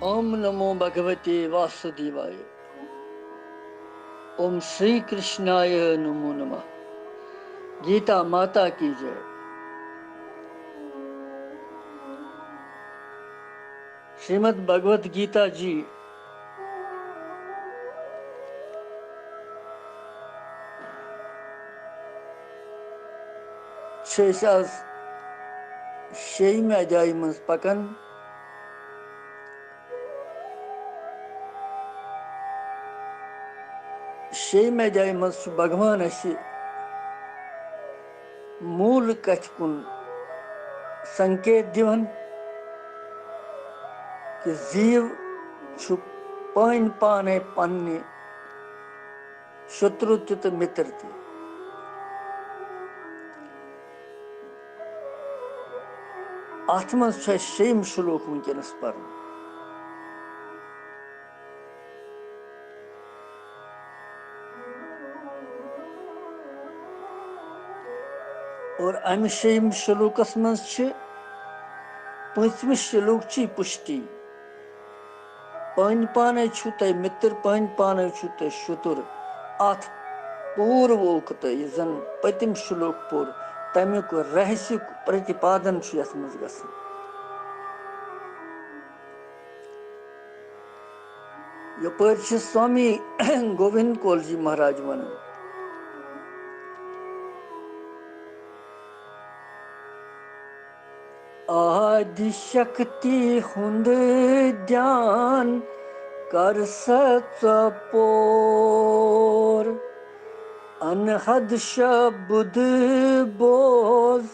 ओम नमो भगवते वासुदेवाय। ओम श्री कृष्णाय नमो नमः। गीता माता की जय। श्रीमद् भगवत गीता जी शेयमे अध्याय मज पकन। शेयमे अध्याय मज भगवान मूल कथ कुन संकेत दिवन कि जीव पान पाने पन्ने शत्रु तो मित्र ते। अथ मज शेयम श्लोक वनकस पर। और अम शेयम श्लोकस मज पंचमिस श्लोक ची पुष्टि। पान पाने छु तय मित्र, पान पाने छु तय शत्रु। अथ पूर्वोक्त जन पतिम श्लोक पुर तमिक रहस्य प्रतिपादन यथ मज गसन। यपर स्वामी गोविंद कौल जी महाराज वन आदि शक्ति हुंद ध्यान कर सपोर अनहद शब्द बोझ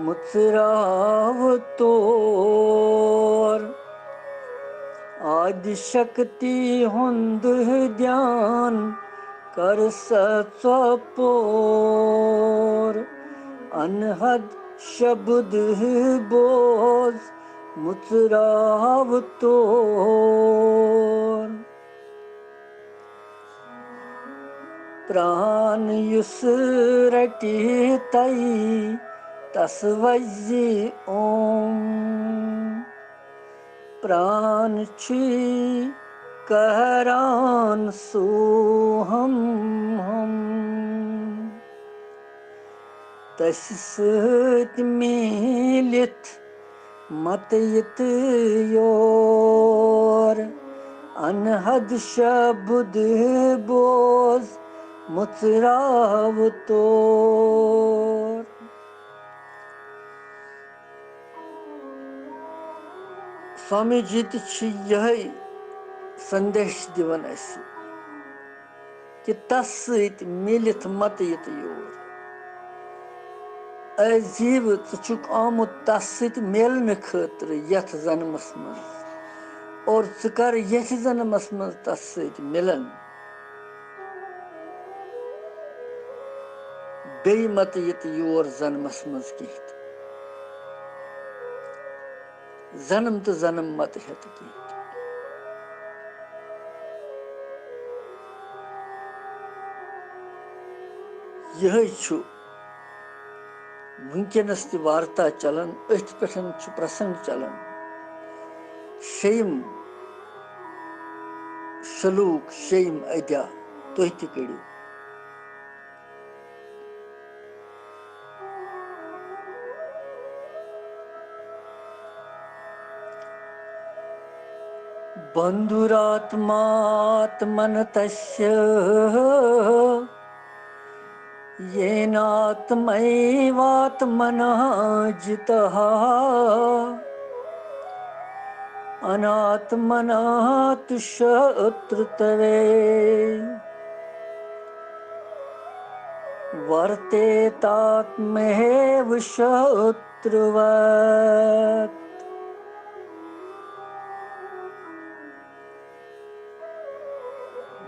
मुचराव तोर। आदि शक्ति हुंद ध्यान कर सपोर अनहद शब्द बोझ मुचराव तोर। प्राण युस रटी तई तस वज्जी ओम। प्राण छी कहरान सोहम हम। तस सत मिलित मत यत योर अनहद शब्द बोझ मुचराव तोर। स्वामी जी यही संदेश दिवन कि तस सत मिलित मत यत योर। जीव चुक आमुत तस सत मिलने खतर यथ जन्मस मज और कर यथ जन्मस मज तस सत मिलन। बे मत यत योर जन्मस मज कह। जन्म तो जन्म मत हेत कह। यह वनकस त वार्ता चलान अथ पे प्रसंग चलान। शेयम श्लोक शेयम अध्याय तुह त करो। बंधुरात्मात्मन तस्य येनात्मैवात्मनः जितः अनात्मनः तु शत्रुत्वे वर्तेतात्मैव शत्रुवत्।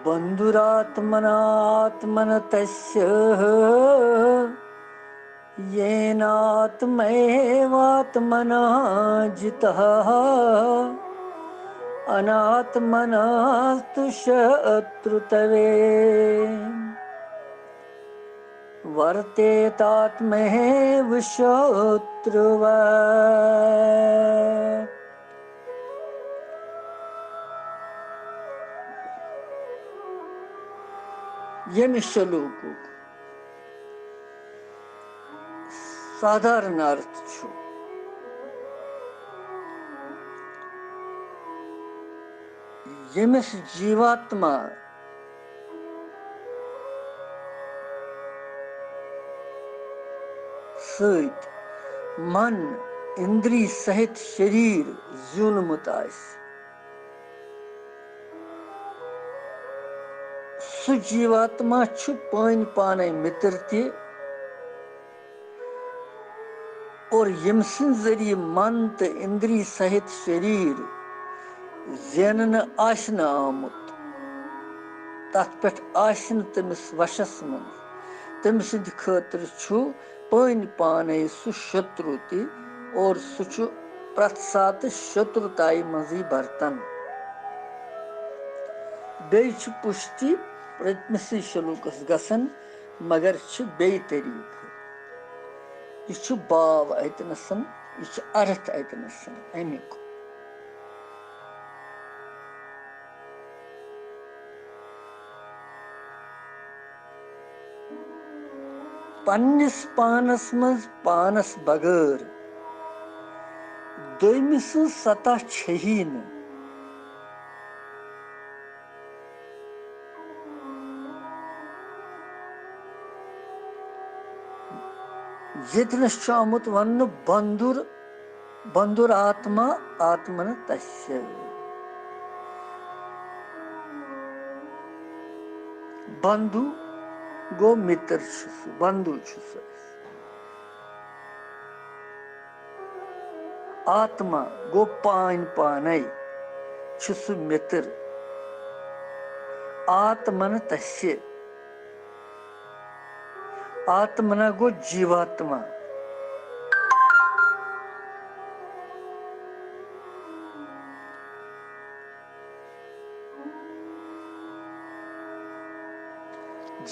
बंधुरात्मनात्मन तस्य येनात्मैवात्मनः जितः अनात्मनस्तु शत्रुत्वे वर्तेतात्मैव शत्रुवत्। यम श्लोकुक साधारण अर्थ छु यमिस जीवात्मा सहित मन इंद्री सहित शरीर ज्यूनमुत आसि सु जीवात्मा छु पानी पाने मित्र ते और यमसिन जरिए मन तो इंद्री सहित शरीर जेनन आसन आमुत तथ पे आसन तमिस वशस मन तमिस खतर छु पानी पाने सु शत्रु ते और सु छु प्रत सात शत्रुताई मजी बर्तन बे पुष्टि प्रतिमसी श्लोकस गसन मगर बे तरीक यह भाव अतनसन यह अर्थ अतनसन अमिक पन्निस पानस मज पानस बगैर दोयमिस सतह छही न जितनस आमुत वन बंधुर बंधुर आत्मा आत्मन तस्य बंधु गो मित्र बंधु आत्मा गो पान पाने मित्र आत्मन तस्य आत्मना गो जीवात्मा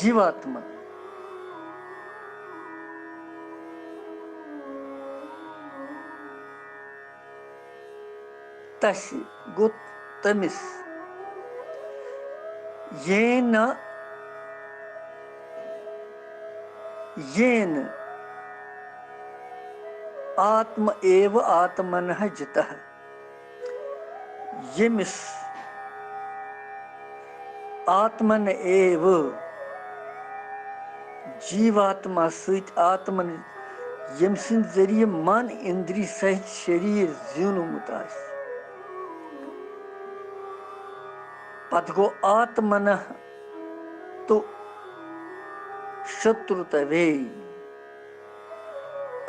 जीवात्मा तस्य गो तमिस येन येन आत्म एव आत्मनः जितः यमिस आत्मन एव जीवात्मा सहित आत्मन यमसिन जरिए मन इंद्री सहित शरीर ज्यूनमुत आसि पत गो आत्मन तो शत्रु तवे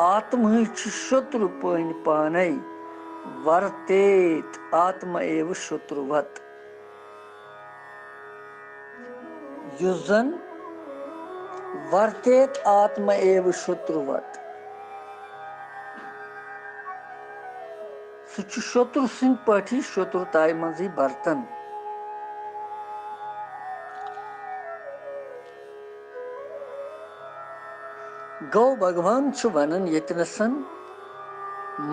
आत्म शत्रु पान पाने वर्तेत आत्मा एव शत्रुवत युजन वर्तेत आत्मा एव शत्रुवत सु शत्रु सिंह पठी शत्रुताई मजी बर्तन गौ भगवान छु वनन यतनसन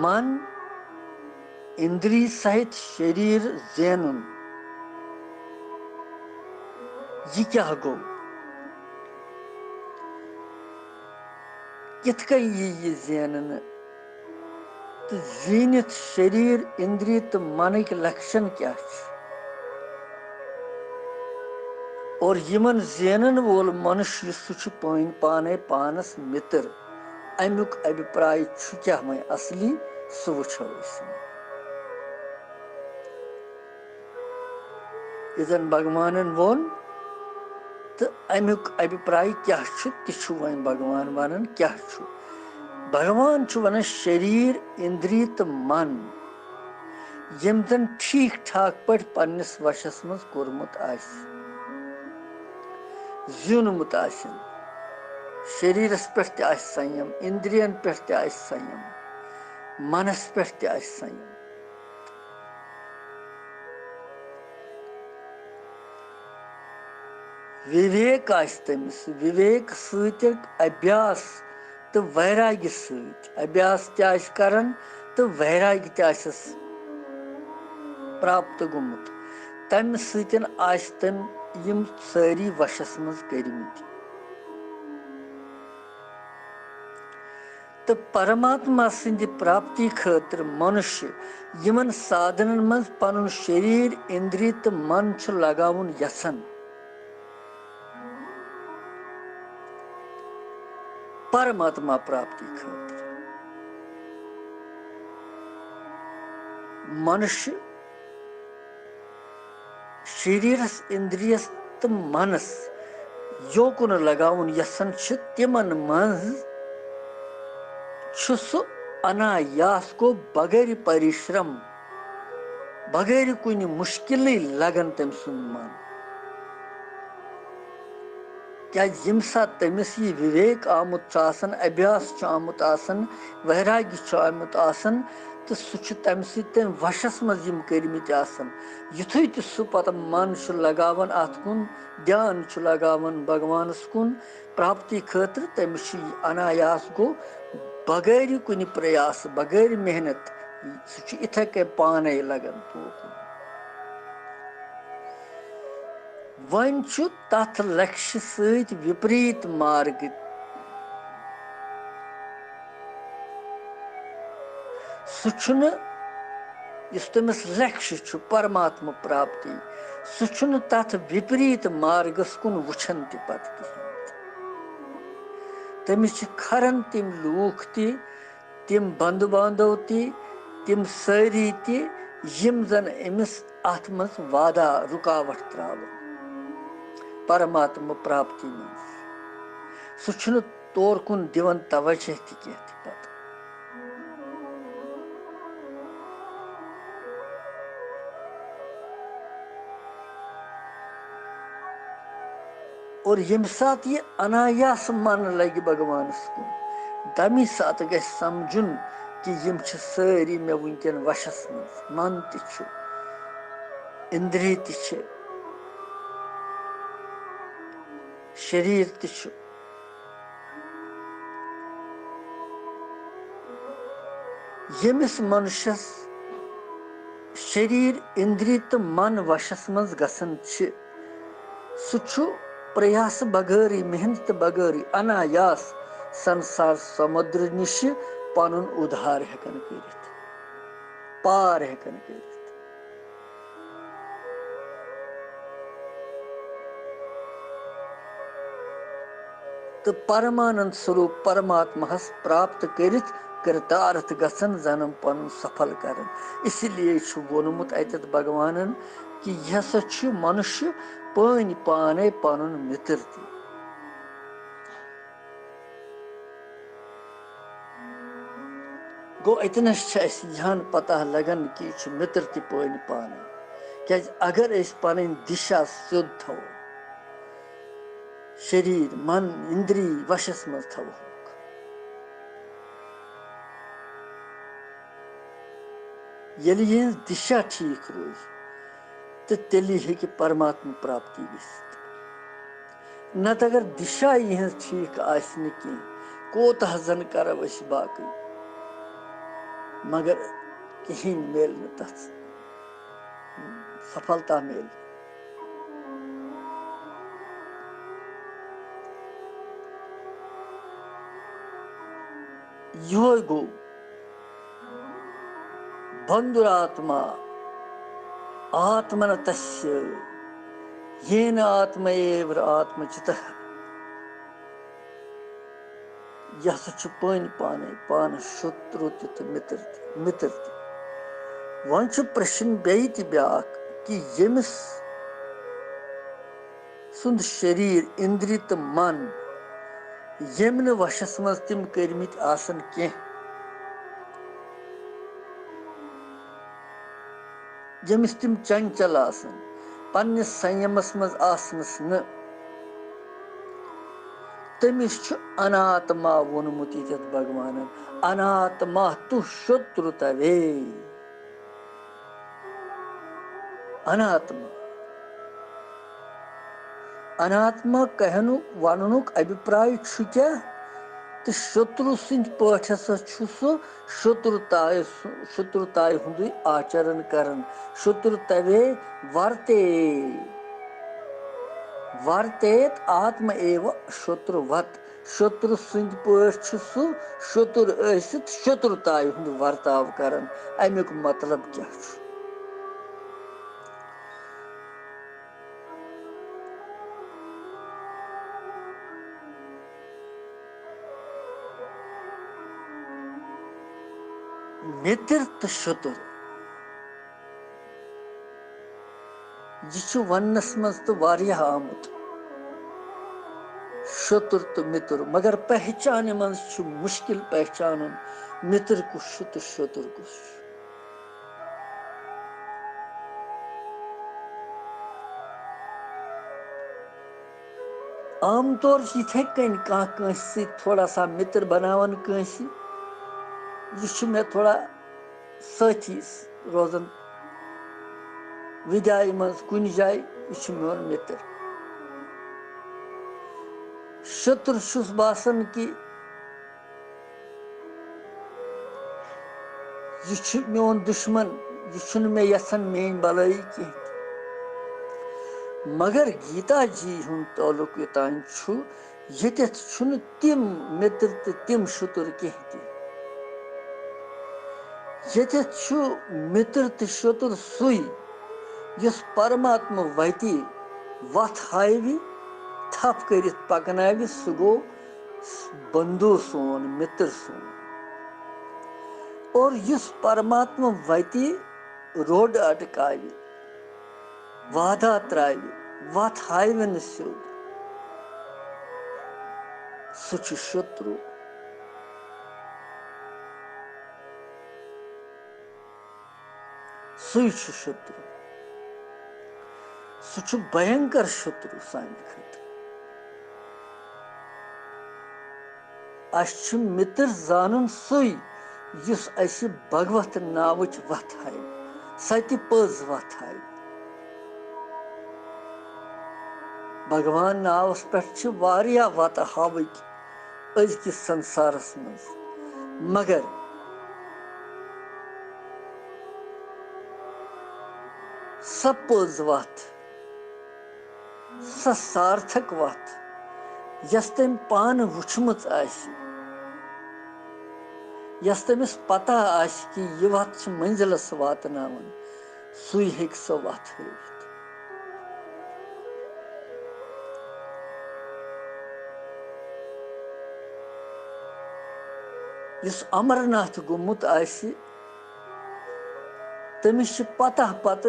मन इंद्री सहित शरीर जैनुन ये क्या गो कितका ये जैनन तो जीनित शरीर इंद्रिय तो मन के लक्षण क्या है और यमन जैनन वोल मनुष्य सु पान पाने पानस मित्र अमुक अभिप्राय क्या मैं असली सु वो इधन भगवान वोन तो अमुक अभिप्राय क्या वन भगवान वन क्या भगवान वन शरीर इंद्रिय तो मन यम जन ठीक ठाक पे पन्निस वशस मज कोरमुत आसि ज्यूनमुत आसन शरीरस पे संयम इंद्रियन पे संयम मनस पे संयम विवेक तमिस विवेक सहित अभ्यास तो वैराग्य सहित अभ्यास तन तो वैराग्य तस प्राप्त गुमुत तम सतन तम यम सारी वशस मज कर्मित तो परमात्मा सिंध प्राप्ति खातिर मनुष्य यमन साधनन मज पनुन शरीर इंद्रिय तो मन छु लगाउन यसन परमात्मा प्राप्ति खातिर मनुष्य शरीरस इंद्रियस तो मनस योकुन लगाउन यसन छ तिमन मज छु सु अनायास को बगैर परिश्रम बगैर कुछ मुश्किल लगन तम सुन मन क्या यम सात तमिस यह विवेक आमुत आसन अभ्यास आमुत आसन वैराग्य आमुत आसन तो सह तम तम वशस मज यम कर्मित आसन युथुय तो सह पत मन लगावन अत कुन ध्यान लगावन भगवानस कुन प्राप्ति खातिर तमिस अनायास गो बगैर कुछ प्रयास बगैर मेहनत सह इथे के पाने लगन पोकुन वन तथ लक्ष्य सहित विपरीत मार्ग सह तमिस लक्ष्य परमात्मा प्राप्ति सह तथ विपरीत मार्गस कुन वुछन पत तमिस खरन तिम लूख तिम बंधु बांधव तिम सारी यम जन अमिस अथ मज वादा रुकावट त्रावन परमात्मा प्राप्ति मज सह तौर कुन दिवन तवज्जो तह पत और यम सात ये अनायास मन लगे भगवान कुन तमी सात ग समझुन कि यम सारी मे वुनकन वशस मज मन तु इंद्रिय तु शरीर तु यमिस मनुष्यस शरीर इंद्रिय तो मन वशस मज गसन सह प्रयास बगैर मेहनत बगैर अनायास संसार समुद्र निश पनुन उद्धार हेकन करित पार हेकन करित तो परमानंद स्वरूप परमात्मा प्राप्त करित कृतार्थ गसन जन्म पन सफल करन इसलिए वोनमुत अतत भगवानन कि यह हसा मनुष्य पानी पाने पनुन मित्र ति गो अतनस यहान पता लगन कि यह मित्र ति पानी पाने क्या अगर पन दिशा स्योद थो शरीर मन इंद्रिय वशस मज थो यदि यह दिशा ठीक रोज तो तेली है कि परमात्मा प्राप्ति गसित नत अगर दिशा यह ठीक आसन कह कोतः जन कर बाकी मगर कहीं मेल न तथ सफलता मेल यो गो बंधुरात्मा आत्मन तस्य येन आत्मैव आत्मचितः यह पानी पाने पान शत्रु तो मित्र वन प्रश्न बेत ब्याक कि यमिस सुंद शरीर इंद्रिय तो मन यम न वशस मज तिम कर्मित आसन कह यमिस तिम चंचल आसन पन्निस संयमस मज आसनस न तमिस अनात्मा वोनमुत भगवान अनात्मा तु शत्रु तवे अनात्मा अनात्मा कहनु वनुक अभिप्राय क्या तो शत्रु सिंध पठ हसा शत्रुताय हुंद आचरण करन शत्रु तवे वर्ते वर्तेत आत्म एव शत्रुवत शत्रु सुंद पठ सु शत्रु ऐसित शत्रुताय हुंद वर्ताव करन अमुक मतलब क्या मित्र तो शत्रु यह वनस मज तो वारियाह आमुत शत्रु तो मित्र मगर पहचान मज मुश्किल पहचान मित्र कुछ तो शत्रु कुछ आम तौर इथे कन कह थोड़ा सा मित्र बनावन कंसी यह मे थोड़ा साथी रोजन विदाई मज कुन जाए यह मोन मित्र शत्रु छुस बासन कि यह मोन दुश्मन यह मे यसन मेन भलाई कह मगर गीता जी हुन ताल्लुक योतान ये तिम मित्र तो तिम शत्रु कह ये मित्र तो शत्रु सुई यस परमात्मा वती वत हावि थप कर पकन सह गो बंधु सोन मित्र सोन और यस परमात्मा वती रोड अटकावि वादा त्रावि वत हावन स्योद सह शत्रु सही शत्रु सह भयंकर शत्रु सान खत अस मित्र जान सही इस भगवत नावच वत हाव सत्य पज वत हाव भगवान नावस पे वारिया वत हावक अजकिस संसारस मज मगर स पज वत स सार्थक वत यस तम पान वुचमत यस तमिस पता कि यह वत मंजिलस वातनावन सुई हेक सो वत हावित यस अमरनाथ गुमुत आसि तमिस पता पत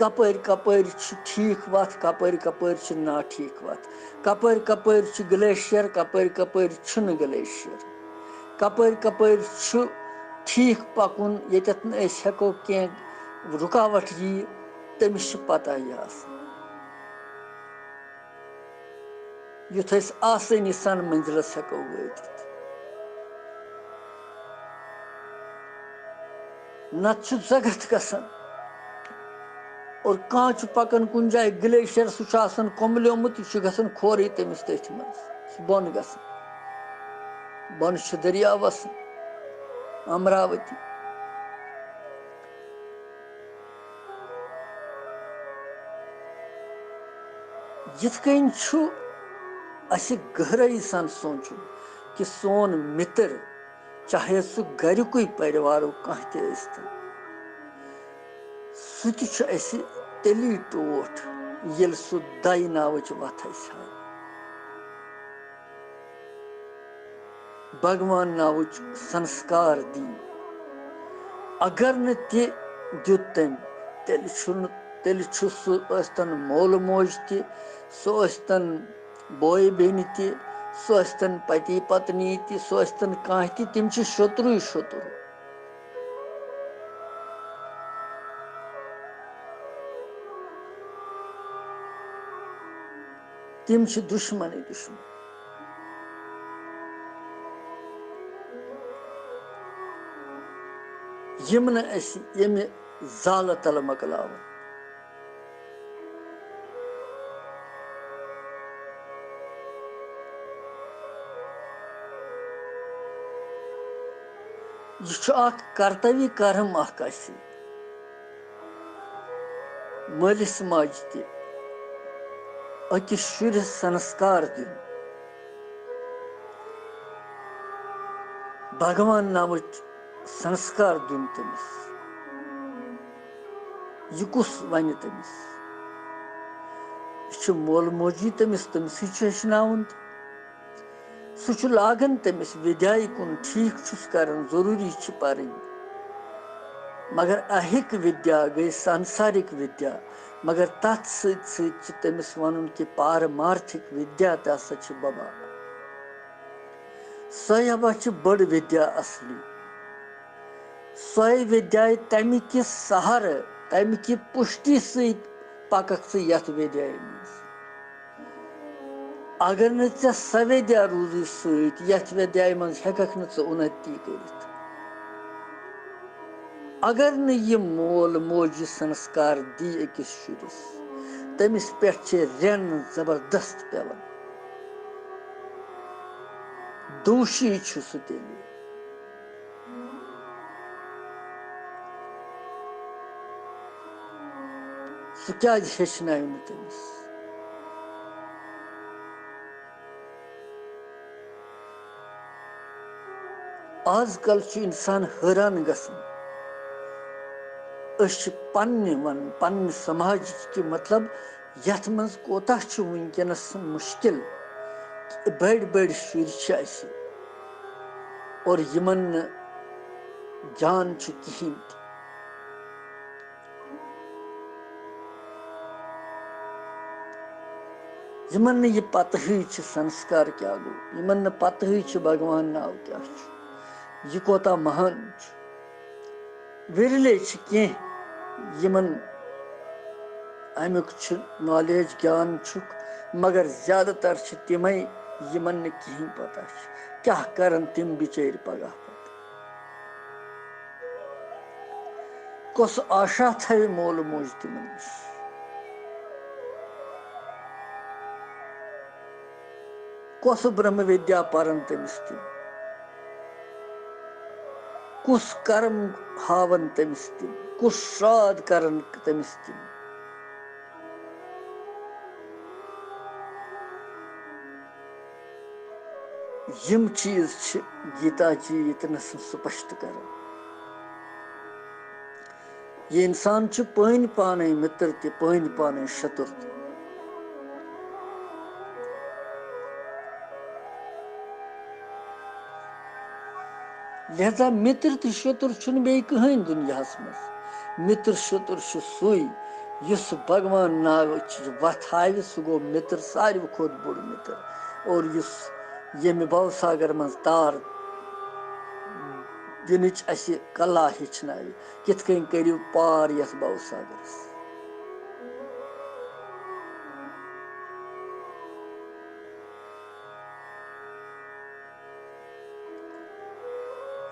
कपर कपर ठीक वत कपर कपर ना ठीक वत कपर कपर ग्लेशियर कपर कपर ग्लेशियर कपर कपर ठीक पकुन यतत हेको कह रुकावट यी तमिस पता यह युथ आसानी सान मंजिलस हेको वातित नत जगत गसान और कह पकान कुन जाए ग्लेशियर सह कोमलोमुत यह गसान खोरे तमिस तथ मज बोन गसान बोन दरिया वसन अमरावती यिथ कन अस गहराई सान सोचुन कि सोन मित्र चाहे सह गरुक परिवार कह सह तेली टोट ये सह दय नावच वत हाव भगवान नावच संस्कार दी अगर न दुत तम तेल सह मोल मोज तन बोय बेन तन पति पत्नी तन कह तम शत्रु शत्रु तम दुश्मन दुश्मन यम ये जाल तल मकलाव यह कर्तव्य कर्म मालिस माज अकिस शुरिस संस्कार दिन भगवान नामच संस्कार दिन तमिस यह कुस वन तमिस यह मोल मोजी तमिस तमिस हेचनावन सह लागन तमिस विद्याय कुन ठीक कर जरूरी पर मगर अहिक विद्या गई सांसारिक विद्या मगर तथ तमिस वन कि पारमार्थिक विद्या तसा बबा सह बड़ विद्या असली सह विद्या तम कि सहार तम कि पुष्टि पकक यथ विद्या अगर न सह विद्या रूजी सथ विद्या मज हेकक न उन्नति कर अगर न यह मोल मोजी संस्कार दी अकिस शुरिस तमिस पे रेन जबरदस्त पेवन दोषी सह तेल सह क्या हेचन तमिस आजकल इंसान हैरान गसान पन्न समाज कि मतलब यथ मज कोताह वनकस मुश्किल बड़ बड़ शुर और यमन जान कहें यमन यह पत संस्कार क्या गो यमन पत भगवान नाव क्या यह कोता महान विरले कह यमन अमुक नॉलेज ज्ञान मगर ज्यादातर तमें यमन न कहें पता क्या करन तम बिचार पगह कस आशा थव मोल मोज तिमन नश कस ब्रह्म विद्या परन तमिस तिम कुस कर्म हावन तमिस तिम कुस श्राद्ध करन तमिस तिम यम चीज गीता जी इतनस स्पष्ट कर ये इंसान पान पान मित्र ते पान पान शत्रु ते लिहाजा मित्र तो शत्रु बे कहीं दुनिया मज मित्र शत्रु सुई भगवान नाव वथ हाव सह गो मित्र सारे खुद बोड़ मित्र और यम भवसागर मज तार दिन कला हेचन कित करो पार यथ भवसागरस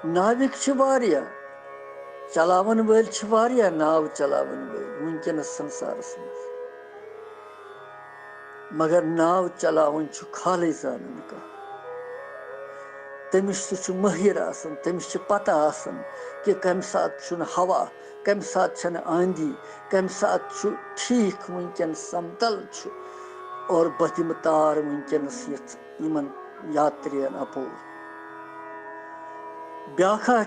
नाविक चलावन वल नाव चलावन वल वनकस संसारस मज मगर नाव चलावन खाली जानन कह तमिस सह महिर आसन तमिस पता आसन कि कम सात हवा कम सात आंधी कम सात ठीक वनकन समतल और बतिम तार वनकस यमन यात्रियन अपोर ब्याखा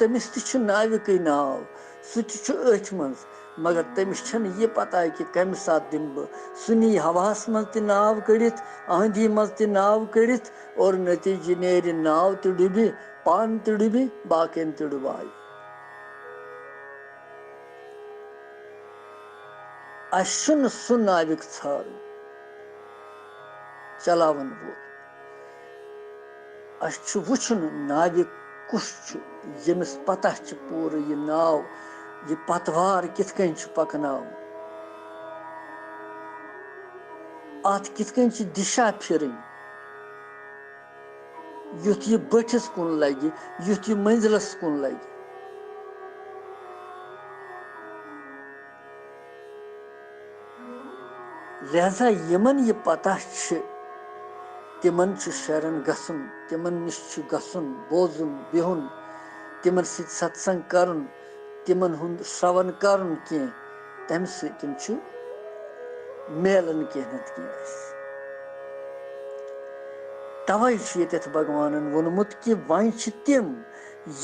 तमिस नाविक नाव सह अथ मज मगर तमिस यह पता कि कम सात दिम बह सुनी हवास मज त नाव कड़ित आंधी मज त नाव कड़ित और नतीज नेर नाव त डुबि पान त डुबि बाकन त डुबाय अस नाविक ार चलावन वोल अस वुचन नाविक कुस यमिस पता पूरे यह नाव यह पतवार कित पकनाव अत कित दिशा फिर युथ यह बठिस कुन लगे युथ यह मंजिलस कुन लगे लिहाजा यमन यह पता तिमन शरण गसन तिमन निश गसन बोजुन बिहुन तिमन सत्संग करन तिमन हुंद श्रवण करन कह तम मेलन कह तवै भगवान वोनमुत कि वह तिम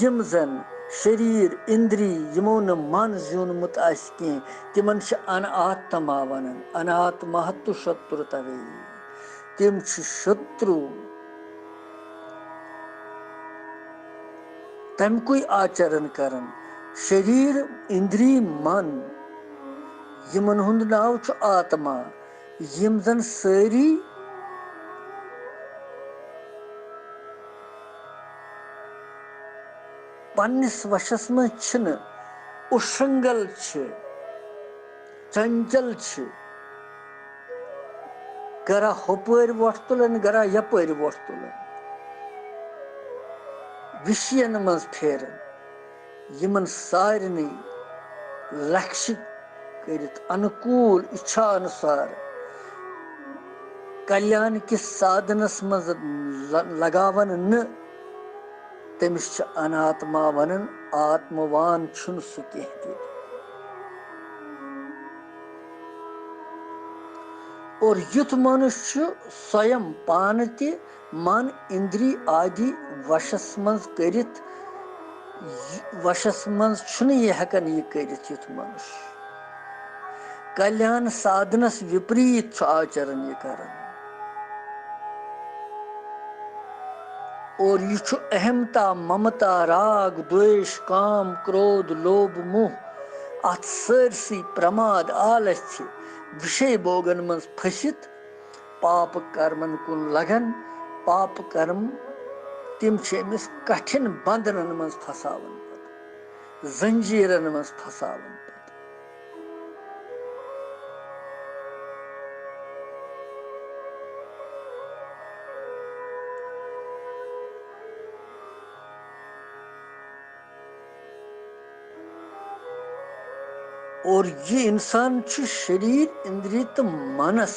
यम जन शरीर इंद्री यमो न मन ज्यूनमुत कह तिमन अनात्मा वनान अनात्मा तो शत्रु तवे तिम शत्रु तमकुई आचरण करन शरीर इंद्री मन यमन हुंद नाव आत्मा यम जन सारी पन्निस वशस में उशंगल चंचल गरा होपर वोट तुलन गरा यपर वोट तुलन विषयन मज फेरन यमन सारनी लक्ष्य करित अनुकूल इच्छा अनुसार कल्याण किस साधनस मज लगावन न तमिस अनात्मा वनन आत्मवान छुन सु कह और युथ मनुष्य स्वयं पान ते मन इंद्री आदि वशस मज करित वशस मज छुन यह हकन यह करित युथ मनुष्य कल्याण साधनस विपरीत आचरण यह करन और यह अहमता ममता राग द्वेष काम क्रोध लोभ मोह अत सरसी प्रमाद आलस्य विषय भोगन मज फसित पाप कर्मन कुन लगन पाप कर्म तिम अमिस कठिन बंधनन मज फसावन जंजीरन मज फसावन और ये इंसान शरीर इंद्रिय तो मनस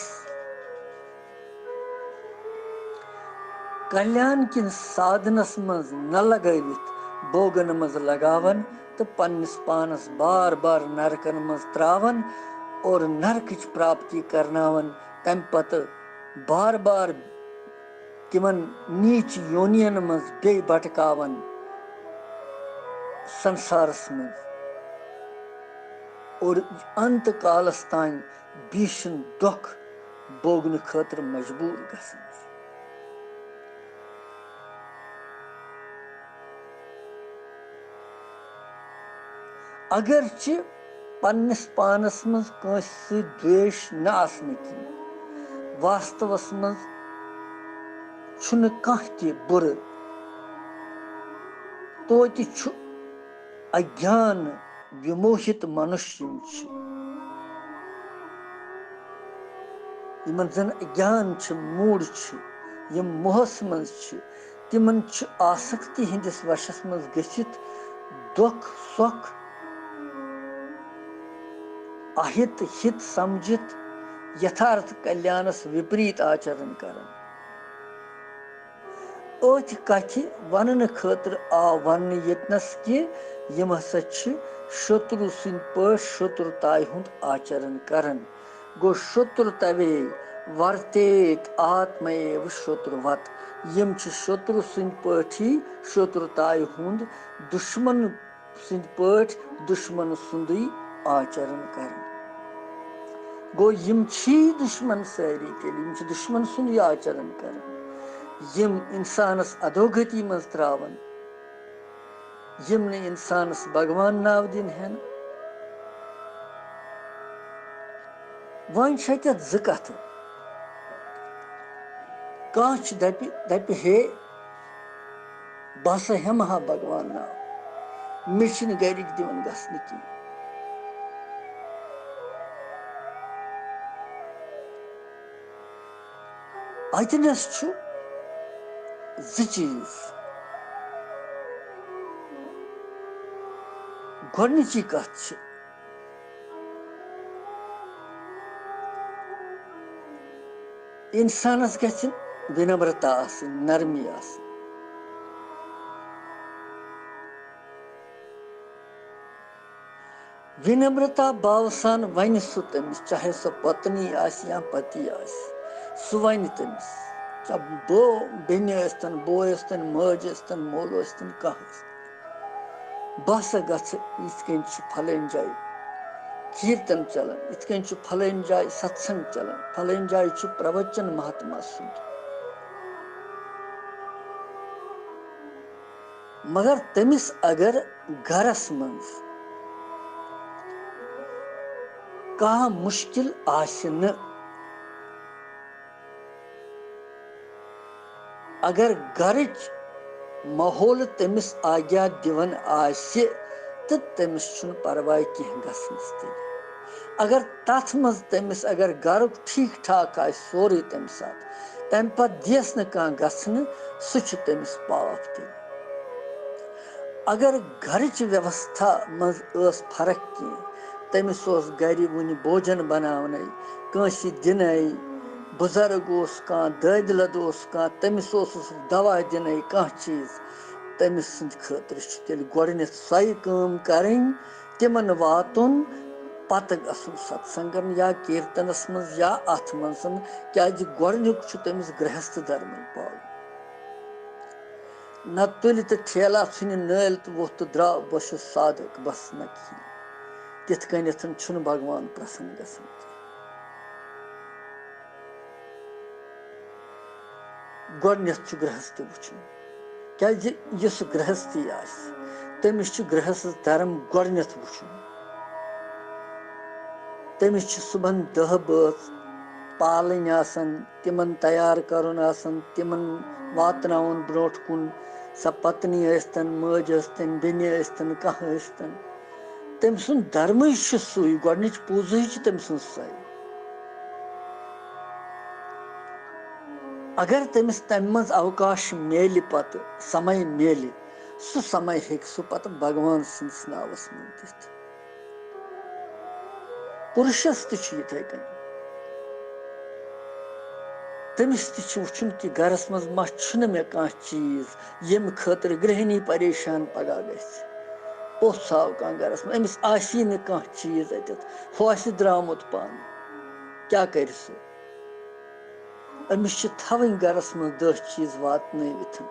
कल्याण किन साधनस मज न लगावित भोगन मज लगावन तो पन्निस पानस बार बार नरकन मज त्रावन और नरकच प्राप्ति करनावन तम पत बार बार तिमन नीच योनियन मज बे भटकावन संसारस मज और अंत कालस तान भीषण दुख भोगन खतर मजबूर गसन अगरचे पन्निस पानस मज कंस द्वेष न आसने की वास्तवस मज छुन कह ते बुर तोति छु अज्ञान विमोहित मनुष्य यमन जन ज्ञान मूड यम मोहस मज तिमन आसक्ति हिंदिस वशस मज गसित दुख सुख अहित हित समझित यथार्थ कल्याणस विपरीत आचरण करन अथ कथ वन खतर आ वन यतनस कि यम हसा शत्रु सिंद पट शत्रुताय हुंद आचरण करन गो शत्रु तवे वर्तेत आत्मएव शत्रुवत यम शत्रु सिंद पटी शत्रुताय हुंद दुश्मन सिंद पट दुश्मन सुंदी आचरण करन गो यम दुश्मन सारी तेल यम दुश्मन सुंद आचरण करन यम इंसानस अधोगति मज त्रावन यम ने इंसानस भगवान नाव दिन हेन वन ज कथ कह दप हे बस हम हा भगवान नाव मे गरिक दिवन गसन की अतनस चीज गोडनिची कथ इंसानस गछ विनम्रता आसन नरमी आसन विनम्रता भाव सान वन सु तमिस, चाहे सो पत्नी आस या पति आस, सु वन तमिस, चाहे बो बेन अस्तन, बो अस्तन, मज अस्तन, मोल अस्तन, कह बस गछ इथ कन फलन जाय कीर्तन चलन, इथ कन फलन जाय सत्संग चलन, फलन जाय प्रवचन महात्मा सुन। मगर तमिस अगर घरस मंज कह मुश्किल आसन, अगर घरच माहौल तमिस आज्ञा दिवन आसे तो तमिस छुन परवाह कह गसनस तेल। अगर तथ मज तमिस अगर घर ठीक ठाक आ सोरे तम साथ तम पत दियस न कह गसन, सह तमिस पाप तेल। अगर घरच व्यवस्था मज फर्क कह, तमिस गर वन भोजन बनावन, कंस दिन, बुजुर्ग कह दद लद कह तमिस दवा दिन कह चीज, तमिस खतर तेल गोडनथ सही काम करें, तिमन वातुन, पत गसुन सत्संगन या कीर्तनस मज या अथ मन, क्या गोडनुक तमिस गृहस्थ धर्म पाल। न तुल तो ठेला छुन नल तो वो तो द्रा बस साधक बस न कह, तिथ कन छुन भगवान प्रसन्न गसन। गोडनथ गृहस्थ वुचन, क्या गृहस्थी आस तमिस गृहस्थ धर्म गोडनथ वुचन। तमिस सुबह 10 बच पालन आसन, तिमन तैयार करुन आसन, तिमन वातनाउन ब्रोट कुन, स पत्नी अस्तन, मज अस्तन, बेन अस्तन, कह अस्तन, तम सुन धर्म सुई, गोडनिच पूजा तम सुन सही। अगर तमिस तम मज अवकाश मेल पत समय मेल, सह समय हेक सह पत भगवान सिंदस नावस मन दिथ। पुरुषस तथे कन तमिस वुचन कि घरस मज मा मे कह चीज यम खतर गृहिणी परेशान पगह गछ। पोस आव कह घरस में, अमिस आसी न कह चीज अतत, हु आसि द्रामुत पान, क्या कर सो। अमिस थवन घरस में 10 चीज वातनविथ,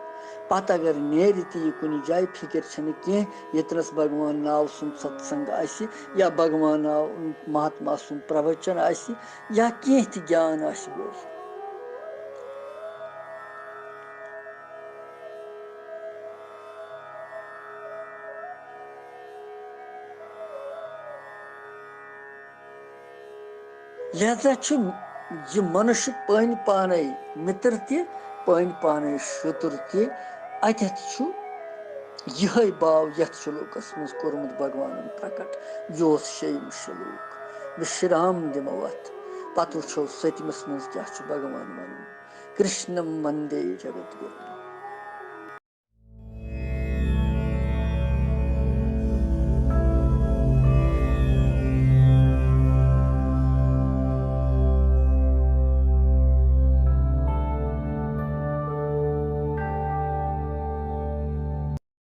पत अगर नेर ती कुन जाय फिक्र छन कह, यतनस भगवान नाव सुन सत्संग आसि, या भगवान नाव महात्मा सुन प्रवचन आसि, या कह ति ज्ञान आसि बोल। लिहाजा यह मनुष्य पान पान मित्र तन पान शत्रु तथ यह भाव यथ श्लोकस मज कोर्मुत भगवान प्रकट, यह शेम श्लोक विश्राम दिमो अथ। पत वो 7मस मज क्या भगवान वन, कृष्णम वंदे जगत गुरु।